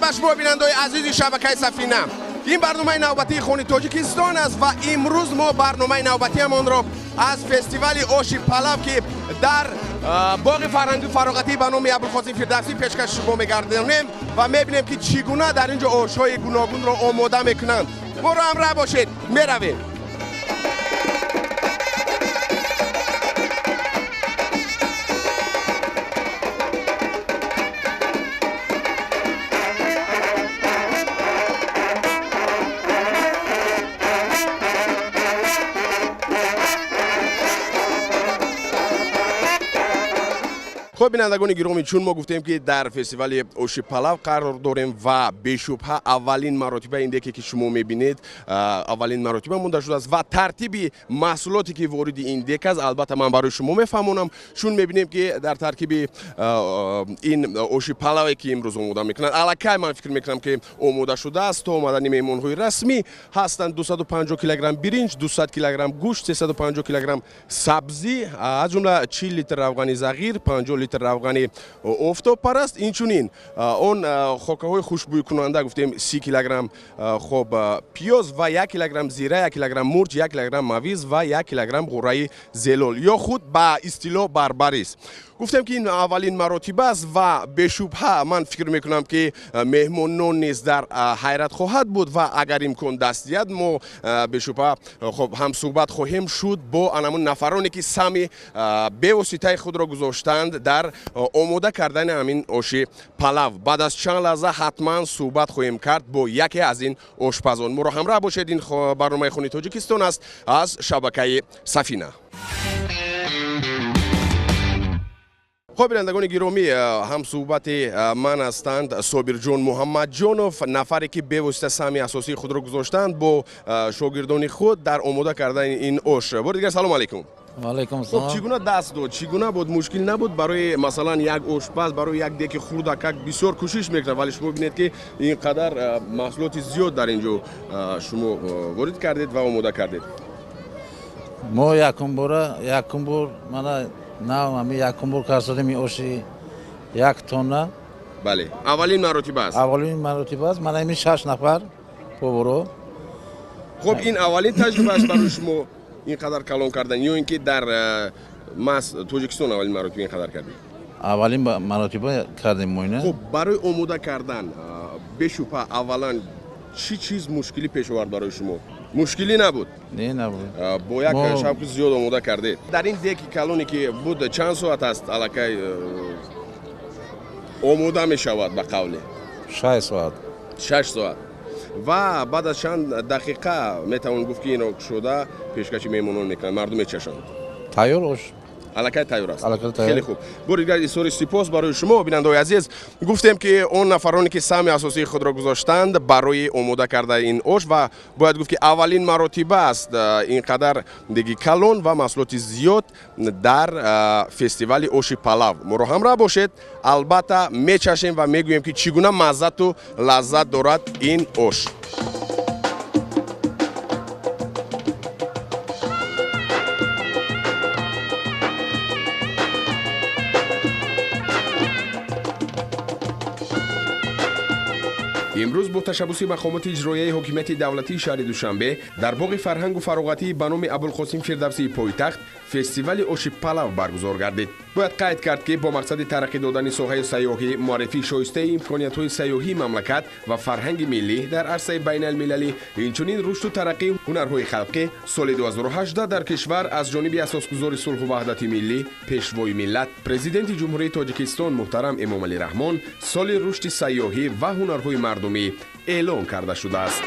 به شما بیننده‌های عزیز شبکه سفینه. این برنامه نوبتی خونی توجیکستان است و امروز ما برنامه نوبتی همان را از فستیوال اوشی پلو که در باغ فرهنگی فراغتی به نام ابوالقاسم فردوسی پیشکش شما می‌گردانیم و می‌بینیم که چگونه در اینجا آش‌های گوناگون را آماده می‌کنند. ما را همراه باشید، می‌رویم. خب بینندگان گرامی، چون ما گفتیم که در فستیوال اوشی پلو قرار داریم و بشبه اولین مراتبه این که شما میبینید اولین مراتبه مونده شده است و ترتیب محصولاتی که وارد این دک است البته من برای شما میفهمونم، چون میبینیم که در ترکیب این اوشی پلوی که امروز آماده میکنند الکی من فکر میکنم که آماده شده است تا آمدن مهمانهای رسمی هستند. 250 کیلوگرم برنج، 200 کیلوگرم گوشت، 350 کیلوگرم سبزی، از جمله 40 لیتر روغن صغیر، 50 لیتر روغن آفتاب پرست. اینچنین اون خوکه های خوشبوی کننده گفتیم 30 کیلوگرم خب پیاز و 1 کیلوگرم زیره، 1 کیلوگرم مرچ، 1 کیلوگرم مویز و 1 کیلوگرم قوره زلول یا خود به اصطلاح بربریس. گفتم که این اولین مراتبه است و به شبهه من فکر میکنم که مهمانان نیز در حیرت خواهد بود و اگر امکان دست دهد ما به شبهه خب هم صحبت خواهیم شد با انمون نفرانی که سمی به واسطه خود را گذاشتند در آماده کردن همین اوشی پلو. بعد از چند لحظه حتما صحبت خواهیم کرد با یکی از این آشپزان. ما را همراه باشید. این برنامه خونی توجیکستان است از شبکه سفینه. خب بینندگان گرامی، هم صحبت من هستند صابر جان محمد جانوف، نفری که به واسطه سهمی اساسی خود را گذاشتند با شاگردان خود در آماده کردن این آش. بار دیگر سلام علیکم. و علیکم السلام. چگونه دست داد؟ چگونه بود؟ مشکل نبود برای مثلا یک آشپز برای یک دک خردک بسیار کوشش میکنه ولی شما ببینید که اینقدر محصولات زیاد در اینجا شما وارد کردید و آماده کردید. ما یکم بار من نه یکم بار کردیم اوشی 1 تن. بله، اولین مراتبه است. اولین مراتبه است. من همین 6 نفر پورو. خب این اولین تجربه است برای شما اینقدر کلان کردن یا اینکه در توجیکستان اولین مراتبه اینقدر کردید؟ اولین مراتبه کردیم ما اینه. خب برای آماده کردن بشوپه اولا چی چیز مشکلی پیش آورد برای شما؟ مشکلی نبود؟ نه نبود. با یک شب زیاد آماده کرده. در این دکی کلانی که بود چند ساعت است الکی آماده می شود به قوله؟ 6 ساعت. 6 ساعت. و بعد از چند دقیقه میتوان گفت که این شده پیشکش میمونون میکنن مردم میچشند. تیار باش. الکی تیار است. خیلی خوب. بریگر ایسوری سپاس برای شما بیننده عزیز. گفتیم که اون نفرانی که سهم اساسی خود را گذاشتند برای آماده کردن این آش و باید گفت که اولین مراتبه است اینقدر دیگه کلان و محصولات زیاد در فستیوال اوشی پلو. ما رو همراه باشید. البته میچشیم و میگوییم که چگونه مزه و لذت دارد این آش. امروز با تشبث مقامات اجرایی حکومت دولتی شهر دوشنبه در باغ فرهنگ و فراغتی به نام ابوالقاسم فردوسی پایتخت فستیوال اوشی پلو برگزار گردید. باید قید کرد که با مقصد ترقی دادن ساحه سیاحی، معرفی شایسته امکانیت‌های سیاحی مملکت و فرهنگ ملی در عرصه بین المللی، اینچنین رشد و ترقی هنرهای خلقی، سال 2018 در کشور از جانب اساسگزار صلح و وحدت ملی، پیشوای ملت، پرزیدنت جمهوری تاجیکستان محترم امامعلی رحمان، سال رشد سیاحی و هنرهای مردمی اعلان کرده شده است.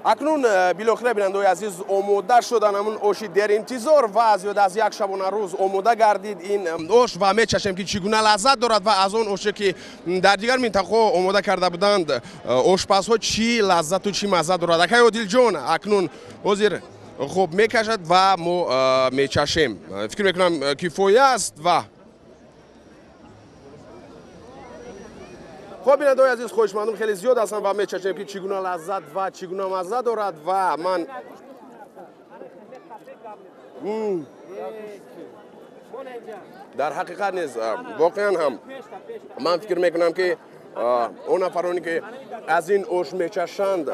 اکنون بالاخره بیننده‌های عزیز آماده شدن همون آشی در انتظار و زیاد از یک شبانه روز آماده گردید این آش و میچشیم که چگونه لذت دارد و از اون آشی که در دیگر منطقه آماده کرده بودند آشپزها چی لذت و چی مزه دارد. اکای عادل جان اکنون وزیر خب میکشد و ما میچشیم. فکر میکنم کفایه است و خب بیننده‌های عزیز خوشمندم خیلی زیاد هستن و میچشیم که چگونه لذت و چگونه مزه دارد و من در حقیقت نیز واقعا هم من فکر میکنم که اون نفرانی که از این اوش میچشند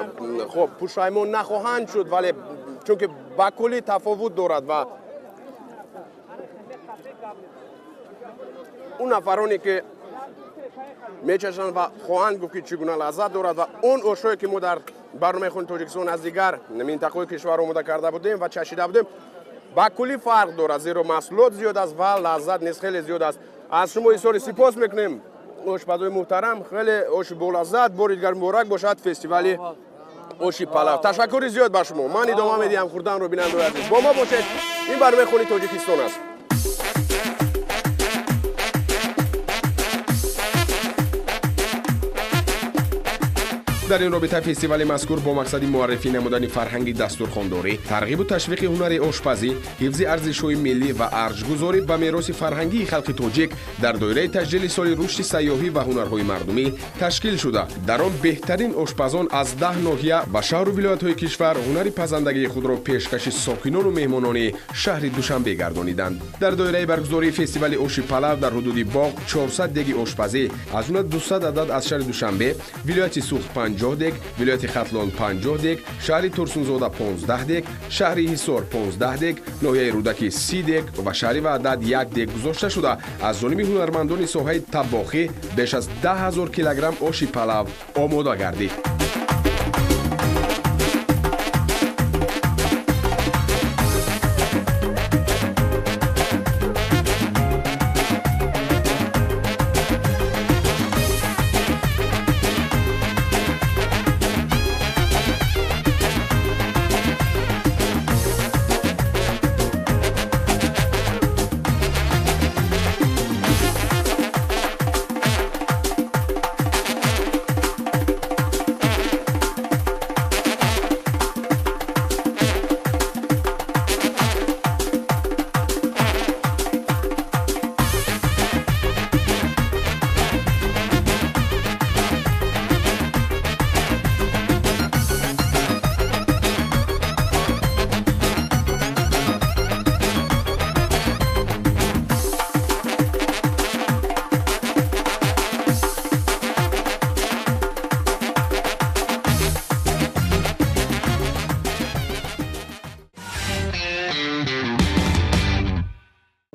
خب پشیمون نخواهند شد، ولی چون که با کلی تفاوت دارد و اون نفرانی که میچشند و خواهند گفت که چگونه لذت دارد و اون اوشایی که ما در برنامه خون توجیکستان از دیگر منطقه کشور آماده کرده بودیم و چشیده بودیم با کلی فرق دارد، زیرا محصولات زیاد است و لذت نیز خیلی زیاد است. از شما ایساری سپاس میکنیم آشپزای محترم، خیلی آش با لذت. بار دیگر مبارک باشد فستیوال آشی پلو. تشکر زیاد بر شما. من ادامه میدیم خوردن رو بیننده عزیز. با ما باشید. این برنامه خونی توجیکستان است. در این رابطه فستیوال مذکور با مقصد معرفی نمودن فرهنگ دستورخوانداری، ترغیب و تشویق هنر آشپزی، حفظ ارزش‌های ملی و ارج‌گذاری به میراث فرهنگی خلق تاجیک در دایره تسجیل سال رشد سیاحی و هنرهای مردمی تشکیل شده. در آن بهترین آشپزان از 10 ناحیه و شهر و ولایت‌های کشور هنر پزندگی خود را پیشکش ساکنان و مهمانان شهر دوشنبه گردانیدند. در دایره برگزاری فستیوال آشی پلو در حدود باغ 400 دیگ آشپزی، از آن 200 عدد از شهر دوشنبه، ولایت سوخت 50 دیگ، ولایت ختلان 50 دیگ، شهر ترسونزاده 15 دیگ، شهر حصار 15 دیگ، ناحیه رودکی 30 دیگ و شهر وحدت 1 دیگ گذاشته شده. از جانب هنرمندان ساحه طباخی بیش از 10,000 کیلوگرم آشی پلو آماده گردید.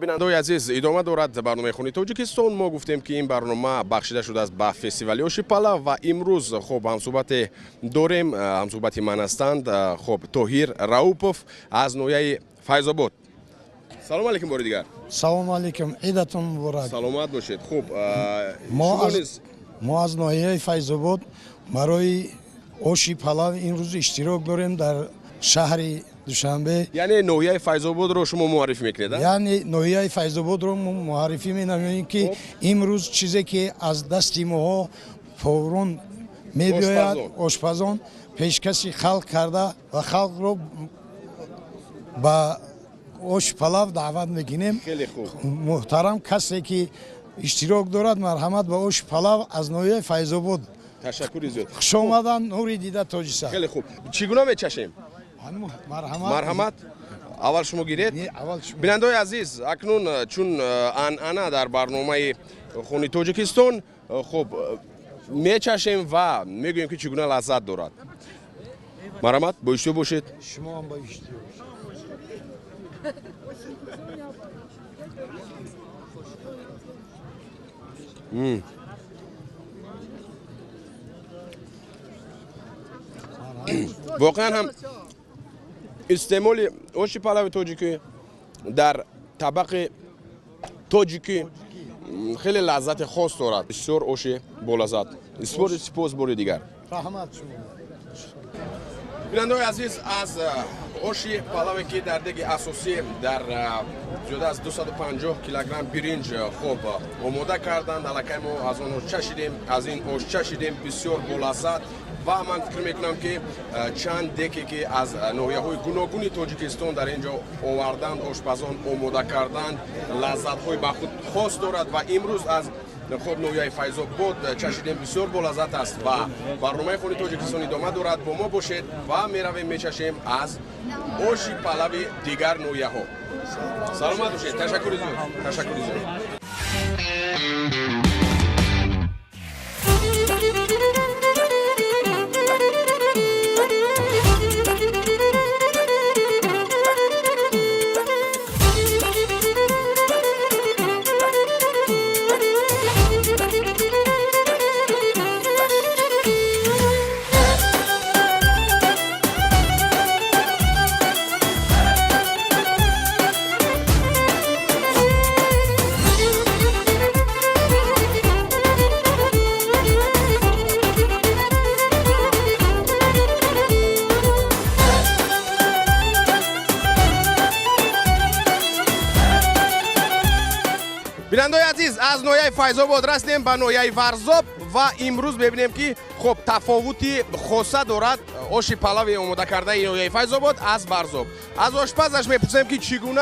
بیننده‌های عزیز، ادامه دارد برنامه خونی توجیکستان. ما گفتیم که این برنامه بخشیده شده است به فستیوال آشی پلو و امروز خب همصحبت داریم. همصحبت من هستند خب طاهیر رؤوفов از ناحیه فیض‌آباد. سلام علیکم بار دیگر. سلام علیکم، عیدتون مبارک. سلامت باشید. خب ما از ناحیه فیض‌آباد برای آشی پلو این روز اشتراک داریم در شهر دوشنبه. یعنی ناحیه فیض‌آباد رو شما معرفی میکنید؟ یعنی ناحیه فیض‌آباد رو معرفی می‌نماییم که امروز چیزی که از دست ما فوراً می‌باید آشپزان پیشکش خلق کرده و خلق رو با آش پلو دعوت می‌کنیم. خیلی خوب. محترم کسی که اشتراک دارد مرحمت به آش پلو از ناحیه فیض‌آباد. تشکر زیاد. خوش آمدن نوری دیده تاجیکستان. خیلی خوب. چگونه میچشیم؟ مرحمت. اول شما گیرید. بیننده‌های عزیز، اکنون چون انعنه در برنامه خونی توجیکستان خب میچشیم و میگوییم که چگونه لذت دارد. مرحمت، با اشتیاق باشید. شما هم با اشتیاق باشید. واقعا هم استعمال آشی پلو تاجیکی در طبق تاجیکی خیلی لذت خاص دارد. بسیار آشی با لذت. بسیار سپاس بار دیگر. رحمت شما. بیننده‌های عزیز، از آشی پلوی که در دیگ اساسی در زیاده از 250 کیلوگرم برنج خوب آماده کردند. الکی ما از آن چشیدیم، از این آش چشیدیم، بسیار با لذت. و من فکر میکنم که چند دیگه که از ناحیه‌های گوناگون تاجیکستان در اینجا آوردند، آشپزان آماده کردند، لذت‌های به خود خاص دارد و امروز از خب نویای فیضاب بود چشیدیم بسیار با لذت است و برنامه خونی تاجیکستان ادامه دارد با ما باشید و میرویم میچشیم از اوشی پلوی دیگر نویه ها. سلامت باشید. تشکر زیاد. بینندگان عزیز از نویای فیضاباد رسیدیم به نویای ورزاب و امروز ببینیم که خب تفاوتی خاصه دارد آش پلو آماده کرده نویای فیضاباد از ورزاب. از آشپزش میپرسیم که چگونه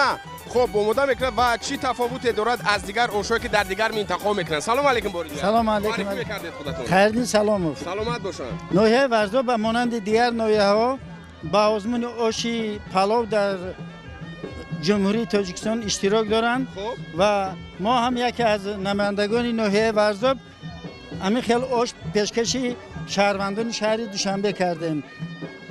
خب آماده میکنه و چی تفاوتی دارد از دیگر آشایی که در دیگر منطقه میکنن. سلام علیکم باری دیگر. سلام علیکم. خیرین سلام. سلامت باشن. نویای ورزاب به مانند دیگر نویه ها با آزمون آشی پلو در جمهوری تاجیکستان اشتراک دارند و ما هم یکی از نمایندگان نوحه ورزاب همین خیلی آش پیشکشی شهروندان شهر دوشنبه کردیم.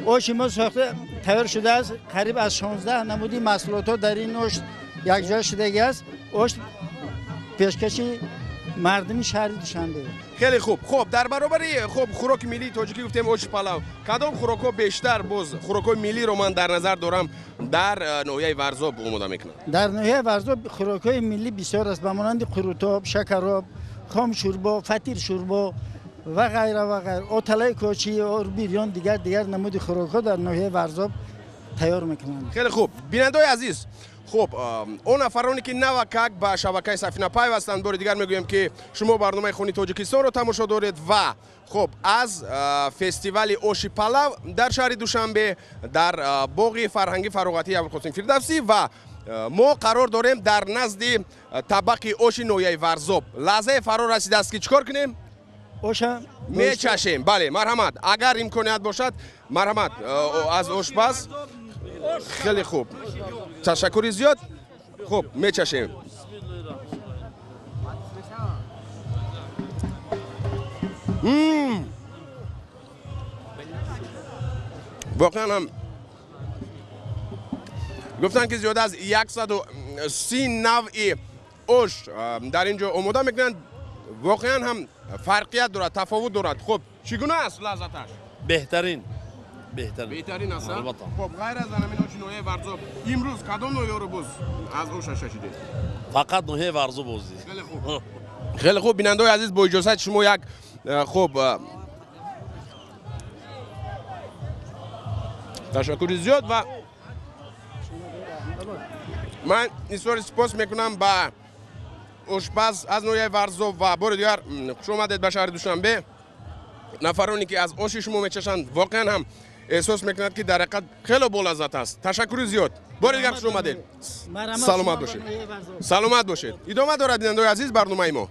آش ما ساخته تیار شده است. قریب از 16 نمودی محصولات در این آش یک جا شده است. آش پیشکشی مردم شهر دوشنبه. خیلی خوب. خب در برابر خب خوراک ملی تاجیکی گفتیم آش پلو. کدام خوراک‌ها بیشتر باز خوراک‌های ملی رو من در نظر دارم در نویای ورزاب آماده میکنم. در نویای ورزاب خوراک‌های ملی بسیار است. به مانند قروتاب، شکراب، خام شوربا، فطیر شوربا و غیره و غیره. آتلای کوچی و بیریان دیگر نمود خوراک‌ها در نویای ورزاب تیار میکنند. خیلی خوب. بینندگان عزیز، خب اون نفرانی که نوکک به شبکه سفینه پیوستند بار دیگر میگویم که شما برنامه خونی تاجیکستان رو تماشا دارید و خب از فستیوال آش پلو در شهر دوشنبه در باغ فرهنگی فراغتی ابوالقاسم فردوسی و ما قرار داریم در نزد طبق آش نویای ورزاب. لحظه فرا رسیده است که چیکار کنیم؟ آش میچشیم. بله مرحمت. اگر امکانیت باشد مرحمت از آشپز. خیلی خوب. تشکر زیاد. خب میچشیم. واقعا هم گفتن که زیاد از 130 نوع آش در اینجا آماده میکنن. واقعا هم فرقیت دارد، تفاوت دارد. خب چگونه است لذتش؟ بهترین است. خب غیر از همین آش نویای ورزاب امروز کدام نوع رو باز از آش چشیدید؟ فقط نوع ورزاب بازی. خیلی خوب. خیلی خوب. بینندگان عزیز با اجازه شما یک خب تشکر زیاد و من بسیار سپاس میکنم به آشپز از نویای ورزاب و بار دیگر خوش آمدید به شهر دوشنبه. نفرانی که از آش شما میچشند واقعا هم احساس میکنند که در حقیقت خیلی بولذت است. تشکر زیاد. بار دیگر خوش آمدید. سلامت باشید. سلامت باشید. ادامه دارد بینندگان عزیز برنامه ما.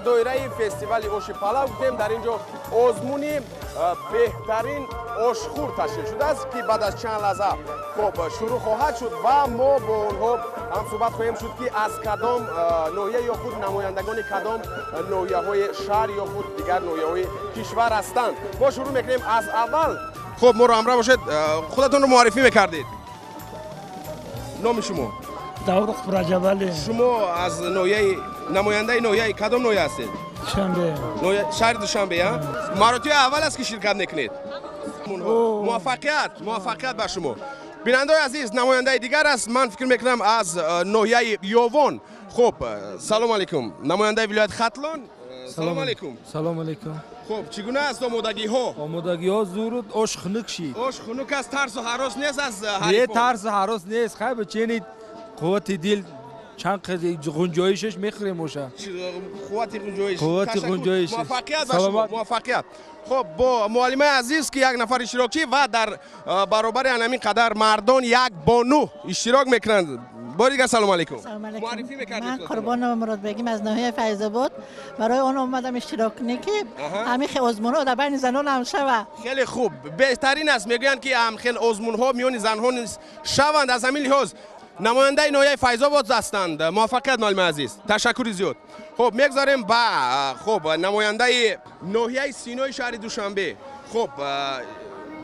دایره فستیوال آش پلو بودیم. در اینجا آزمونی بهترین آشخور تشکیل شده است که بعد از چند لحظه خب شروع خواهد شد و ما با اونها هم صحبت خواهیم شد که از کدام نوعیه یا خود نمایندگان کدام نوعیه های شهر یا خود دیگر نوعیه های کشور هستند. ما شروع میکنیم از اول خب ما رو همراه باشید. خودتون رو معرفی میکردید. نام شما؟ داود رجبالی. شما از نماینده نوحه کدام نوحه هستید؟ شنبه. شهر دوشنبه ها؟ مراتب اول است که شرکت میکنید. موفقیت به شما. بیننده عزیز، نماینده دیگر است. من فکر میکنم از نوحه یوون. خب سلام علیکم. نماینده ولایت ختلان. سلام علیکم. سلام علیکم. خب چگونه است آمادگی ها؟ آمادگی ها زور آش خنک شید. آش خنک است، ترس و هراس نیست از یه حریفان. ترس و هراس نیست. خیلی بچینید قوت دل چند گنجایشش میخوریم موشه. قوت گنجایش. موفقیت. خب با معلم عزیز که یک نفر اشتراکی و در برابر همین قدر مردان یک بانو اشتراک میکنند. بار دیگر سلام علیکم. معرفی میکردید. من قربان مراد بگیم از ناحیه فیض آباد برای اون اومدم اشتراک نکی. همین خیلی آزمون ها در بین زنان هم شوه. خیلی خوب. بهترین است میگویند که هم خیلی آزمون ها میون زن ها شوند. از همین لحاظ نماینده ناحیه فیض آباد هستند. موفقیت معلم عزیز. تشکر زیاد. خب میگذاریم با خب نماینده ناحیه سینای شهر دوشنبه. خب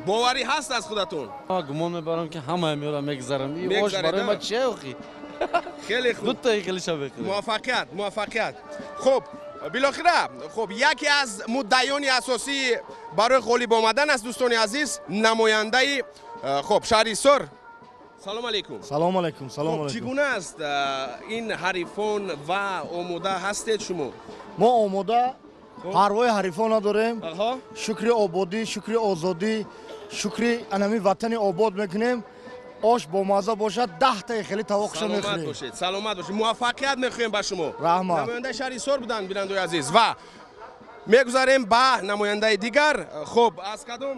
باوری هست از خودتون؟ گمان میبرم که همه میرم میگذارم. این آش برای ما چیه اخی؟ خیلی خوب. دو تا خیلی شبیه. موفقیت. خب بالاخره خب یکی از مدعیان اساسی برای غالب آمدن از دوستان عزیز نماینده خب شهریار. سلام علیکم. سلام علیکم. سلام علیکم. چگونه است این حریفان و آماده هستید شما؟ ما آماده پروای حریفان نداریم. شکر آبادی، شکر آزادی، شکر انمی وطن آباد میکنیم. آش با مزه باشد 10 تا خیلی توقع میخوریم. سلامت باشید. موفقیت میخوایم به شما. رحمت. نماینده شهریار بودن بیننده عزیز و میگذاریم به نماینده دیگر. خب از کدام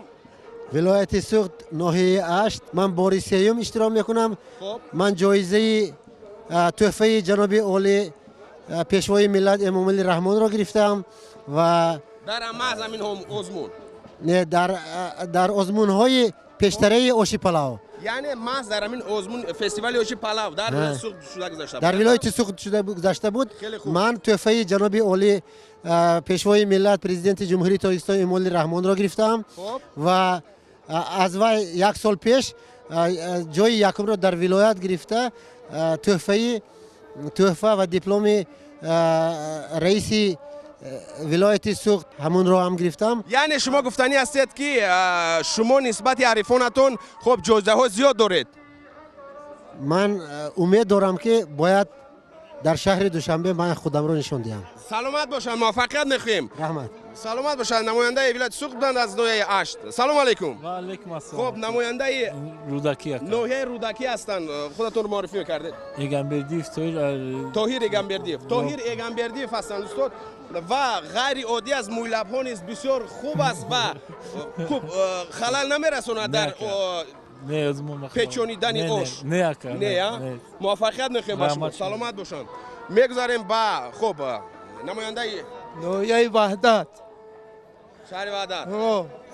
ولایت سوخت ناحیه 8 من بار سوم اشتراک میکنم. من جایزه تحفه جناب عالی پیشوای ملت امام علی رحمان را گرفتم و در همه زمین هم آزمون. نه در آزمون های پیشتره آشی پلاو. یعنی محض در همین آزمون فستیوال آشی پلاو در ولایت سوخت شده گذاشته بود. در ولایت سوخت شده گذاشته بود. من تحفه جناب عالی پیشوای ملت پرزیدنت جمهوری تاجیکستان امام علی رحمان را گرفتم و از وی یک سال پیش جای یکم را در ولایت گرفته تحفه و دیپلم رئیس ولایت سوخت همون را هم گرفتم. یعنی شما گفتنی هستید که شما نسبت حریفانتون خب جایزه ها زیاد دارید. من امید دارم که باید در شهر دوشنبه من خودم رو نشان دهم. سلامت باشن. موفقیت میخوایم. رحمت. سلامت باشن. نماینده ولایت سوخت بودند از ناحیه 8. سلام علیکم. و علیکم السلام. خب نماینده رودکی ناحیه رودکی هستند. خودتون رو معرفی می‌کردید. ایگنبردیف طاهر ایگنبردیف هستند دوستان و غیر عادی از مویلب ها نیست. بسیار خوب است و خوب خلل نمیرسونه در پیچونیدن آش. نه موفقیت میخوایم با شما. سلامت باشن. میگذاریم با خب نماینده ناحیه وحدت شهر وحدت.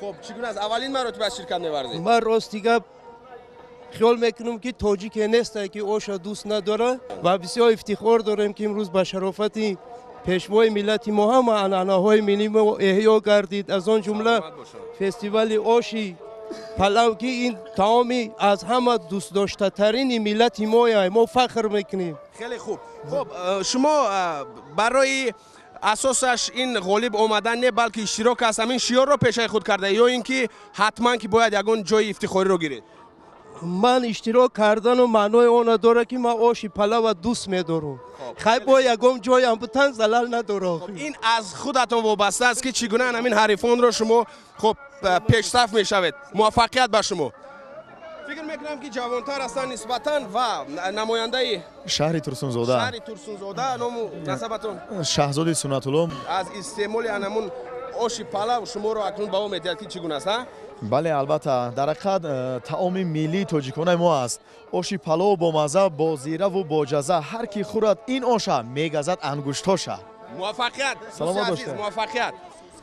خب چگونه از اولین مراتب از شرکت می‌ورزید؟ من راستیگه خیال میکنم که تاجیک نیست که آش دوست نداره و بسیار افتخار داریم که امروز به شرافت پیشوای ملت ما هم عنعنه‌های ملی ما احیا گردید. از آن جمله فستیوال آشی پلاو که این طعامی از همه دوست داشته ترین ملت ما فخر میکنیم. خیلی خوب. خب شما برای اساسش این غالب آمدن نه بلکه اشتراک است همین شیار را پیش خود کرده یا اینکه حتما که باید یگان جای افتخاری رو گیرید؟ من اشتراک کردن و معنای اون داره که من آش پلاو دوست می‌دارم. خیلی با یگام جای هم بتن زلال نداره. این از خودتون وابسته است که چگونه همین حریفان رو شما خب پیشرفت میشوید. موفقیت به شما. فکر میکنم که جوانتر هستن نسبتاً و نماینده شهر ترسونزاده. نام نسبتون؟ شاهزاده سنت الله. از استعمال همون آش پلاو شما رو اکنون با میدید که چگونه است؟ بله البته در حقیقت طعام ملی تاجیکانه ما است. آش پلاو با مزه، با زیره و با جزه. هر کی خورد این آش میگزد انگشتاش. موفقیت. سلامت باشید. موفقیت.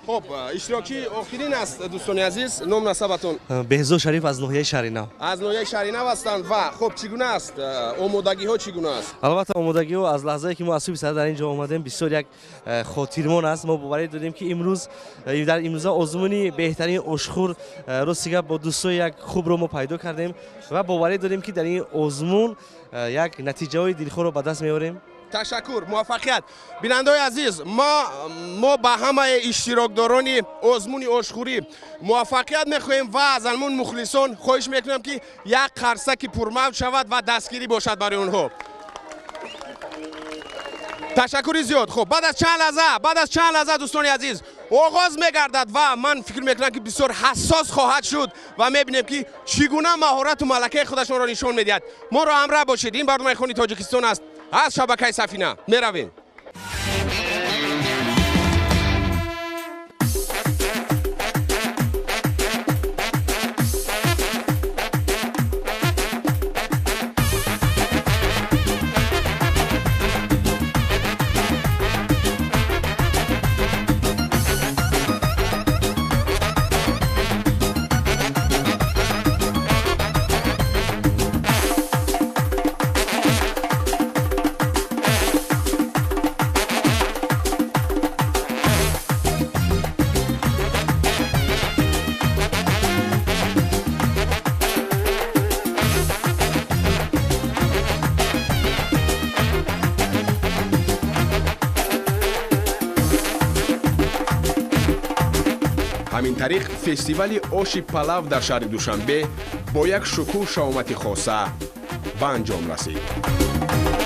خب اشتراکی آخرین است دوستان عزیز نام نسبتون بهزاد شریف از ناحیه شهرینو از ناحیه شهرینو هستند و خب چگونه است آمادگی ها چگونه است البته آمادگی ها از لحظه که ما از صبح در اینجا آمدیم بسیار یک خاطرمان است ما باور دادیم که امروز در امروز آزمونی بهترین اشخور روسیگا با دوستای یک خوب رو ما پیدا کردیم و باور دادیم که در این آزمون یک نتیجه های دلخور رو به دست میاریم. تشکر موفقیت بیننده‌های عزیز ما به همه اشتراکداران آزمون اشخوری موفقیت میخواهیم و از آنمون مخلصان خواهش میکنم که یک قرصک پرموج شود و دستگیری باشد برای اونها. تشکر زیاد. خب بعد از چند لحظه دوستان عزیز آغاز میگردد و من فکر میکنم که بسیار حساس خواهد شد و میبینیم که چگونه مهارت و ملکه خودشون را نشون میدهد. ما را همراه باشید. این برنامه خونی تاجیکستان است از شبکه سفینه میرویم. همین طریق فستیوال آش پلاو در شهر دوشنبه با یک شکوه شامت خاصه به انجام رسید.